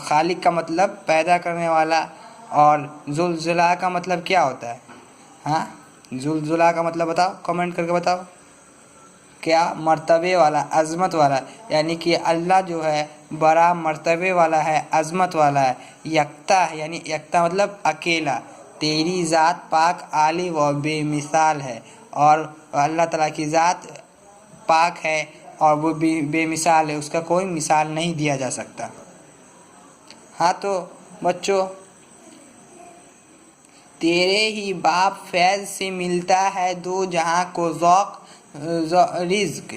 خالق کا مطلب پیدا کرنے والا، اور ذوالجلال کا مطلب کیا ہوتا ہے؟ ہاں، ذوالجلال کا مطلب بتاؤ، کمنٹ کر کے بتاؤ کیا؟ مرتبے والا، عظمت والا، یعنی کہ اللہ جو ہے بڑا مرتبے والا ہے، عظمت والا ہے۔ یکتا ہے، یعنی یکتا مطلب اکیلا، تیری ذات پاک عالی و بے مثال ہے، اور اللہ تعالیٰ کی ذات پاک ہے اور وہ بے مثال ہے، اس کا کوئی مثال نہیں دیا جا سکتا۔ ہاں تو بچوں، تیرے ہی باب فیض سے ملتا ہے دو جہاں کو ذوق رزق،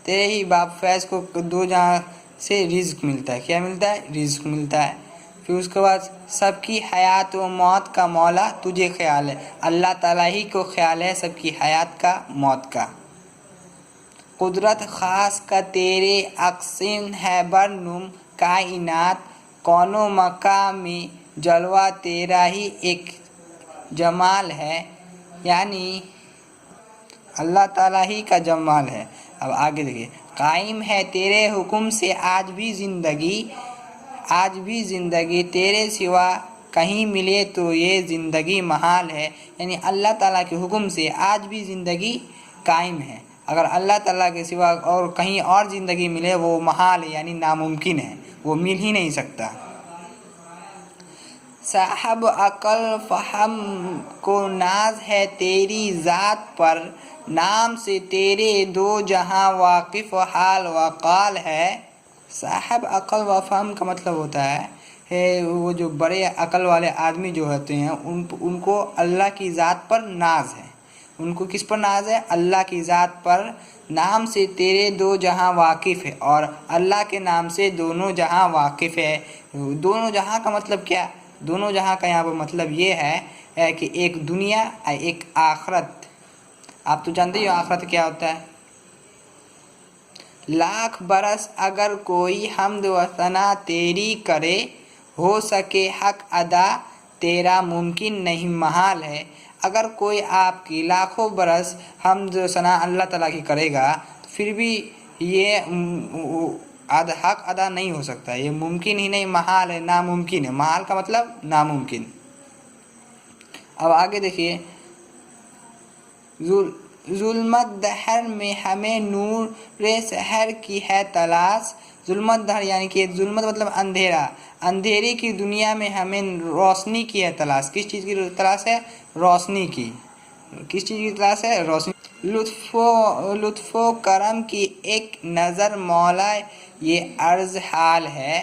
تیرے ہی باب فیض کو دو جہاں سے رزق ملتا ہے۔ کیا ملتا ہے؟ رزق ملتا ہے۔ پھر اس کے بعد سب کی حیات و موت کا مولا تجھے خیال ہے، اللہ تعالیٰ ہی کو خیال ہے سب کی حیات کا، موت کا۔ قدرت خاص کا تیرے اقسام ہے برنم کائنات، کون و مکان میں جلوہ تیرا ہی ایک جمال ہے، یعنی اللہ تعالیٰ ہی کا جمال ہے۔ اب آگے دیکھیے، قائم ہے تیرے حکم سے آج بھی زندگی تیرے سوا کہیں ملے تو یہ زندگی محال ہے، یعنی اللہ تعالیٰ کے حکم سے آج بھی زندگی قائم ہے، اگر اللہ تعالیٰ کے سوا اور کہیں اور زندگی ملے وہ محال ہے، یعنی ناممکن ہے، وہ مل ہی نہیں سکتا۔ صاحب عقل فہم کو ناز ہے تیری ذات پر، نام سے تیرے دو جہاں واقف حال و قال ہے۔ صاحب عقل و فہم کا مطلب ہوتا ہے وہ جو بڑے عقل والے آدمی جو ہوتے ہیں ان کو اللہ کی ذات پر ناز ہے۔ ان کو کس پر ناز ہے؟ اللہ کی ذات پر۔ نام سے تیرے دو جہاں واقف ہے، اور اللہ کے نام سے دونوں جہاں واقف ہے۔ دونوں جہاں کا مطلب کیا؟ دونوں جہاں کا یہاں پر مطلب یہ ہے کہ ایک دنیا ایک آخرت۔ آپ تو جانتے ہی ہو آخرت کیا ہوتا ہے۔ لاکھ برس اگر کوئی حمد و ثنا تیری کرے، ہو سکے حق ادا تیرا ممکن نہیں محال ہے۔ اگر کوئی آپ کی لاکھوں برس حمد و ثنا اللہ تعالیٰ کی کرے گا تو پھر بھی یہ حق ادا نہیں ہو سکتا، یہ ممکن ہی نہیں، محال ہے، ناممکن ہے۔ محال کا مطلب ناممکن۔ اب آگے دیکھیے، ظلمت دہر میں ہمیں نور سحر کی ہے تلاش۔ ظلمت دہر یعنی کہ ظلمت مطلب اندھیرا، اندھیرے کی دنیا میں ہمیں روشنی کی ہے تلاش۔ کس چیز کی تلاش ہے؟ روشنی کی۔ کس چیز کی تلاش ہے؟ روشنی۔ لطف و کرم کی ایک نظر مولا یہ عرض حال ہے۔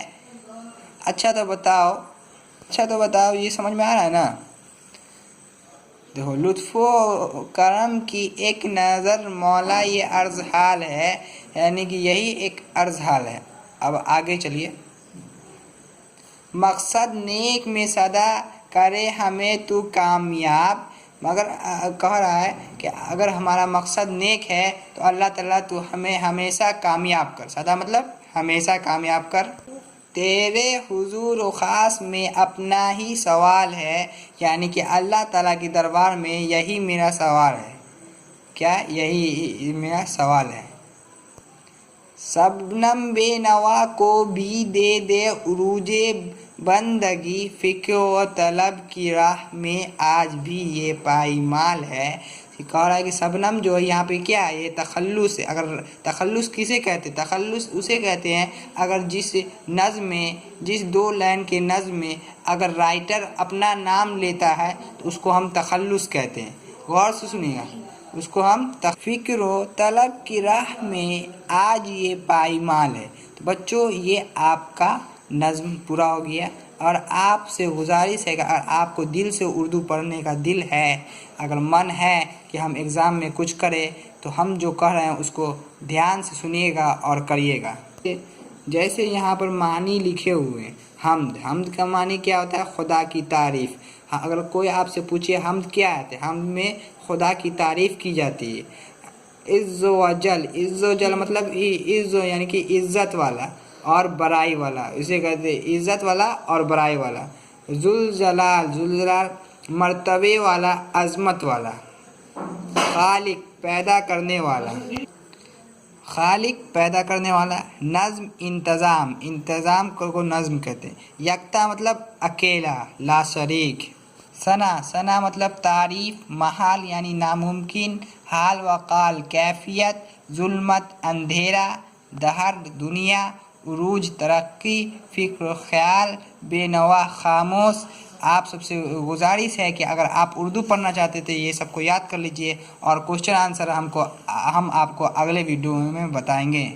اچھا تو بتاؤ یہ سمجھ میں آ رہا ہے نا؟ دیکھو، لطف و کرم کی ایک نظر مولا یہ عرض حال ہے، یعنی کہ یہی ایک عرض حال ہے۔ اب آگے چلیے، مقصد نیک میں صدا کرے ہمیں تو کامیاب، مگر کہہ رہا ہے کہ اگر ہمارا مقصد نیک ہے تو اللہ تعالیٰ تو ہمیں ہمیشہ کامیاب کر، صدا مطلب ہمیشہ کامیاب کر۔ تیرے حضور و خاص میں اپنا ہی سوال ہے، یعنی کہ اللہ تعالیٰ کے دربار میں یہی میرا سوال ہے۔ کیا؟ یہی میرا سوال ہے۔ شبنم بے نوا کو بھی دے عروج بندگی، فکر و طلب کی راہ میں آج بھی یہ پائمال ہے۔ کہہ رہا ہے کہ شبنم جو ہے یہاں پہ کیا ہے؟ یہ تخلص ہے۔ اگر تخلص کسے کہتے ہیں؟ تخلص اسے کہتے ہیں اگر جس نظم میں، جس دو لائن کے نظم میں اگر رائٹر اپنا نام لیتا ہے تو اس کو ہم تخلص کہتے ہیں۔ غور سے سنیے گا، اس کو ہم فکر و طلب کی راہ میں آج یہ پائمال ہے۔ تو بچوں، یہ آپ کا نظم پورا ہو گیا، اور آپ سے گزارش ہے کہ اگر آپ کو دل سے اردو پڑھنے کا دل ہے، اگر من ہے کہ ہم ایگزام میں کچھ کریں، تو ہم جو کہہ رہے ہیں اس کو دھیان سے سنیے گا اور کریے گا۔ جیسے یہاں پر معنی لکھے ہوئے ہیں، حمد کا معنی کیا ہوتا ہے؟ خدا کی تعریف۔ اگر کوئی آپ سے پوچھے حمد کیا ہے، حمد میں خدا کی تعریف کی جاتی ہے۔ عز و جل مطلب عز یعنی کہ عزت والا اور بڑائی والا، اسے کہتے ہیں عزت والا اور بڑائی والا۔ ذوالجلال مرتبے والا، عظمت والا۔ خالق پیدا کرنے والا، خالق پیدا کرنے والا، نظم انتظام، انتظام کو نظم کہتے ہیں، یکتا مطلب اکیلا لا شریک، ثنا مطلب تعریف، محال یعنی ناممکن، حال و قال کیفیت، ظلمت اندھیرا، دہر دنیا، عروج ترقی، فکر و خیال، بے نوا خاموش۔ آپ سب سے گزارش ہے کہ اگر آپ اردو پڑھنا چاہتے تھے یہ سب کو یاد کر لیجئے، اور کوشچن آنسر ہم آپ کو اگلے ویڈیو میں بتائیں گے۔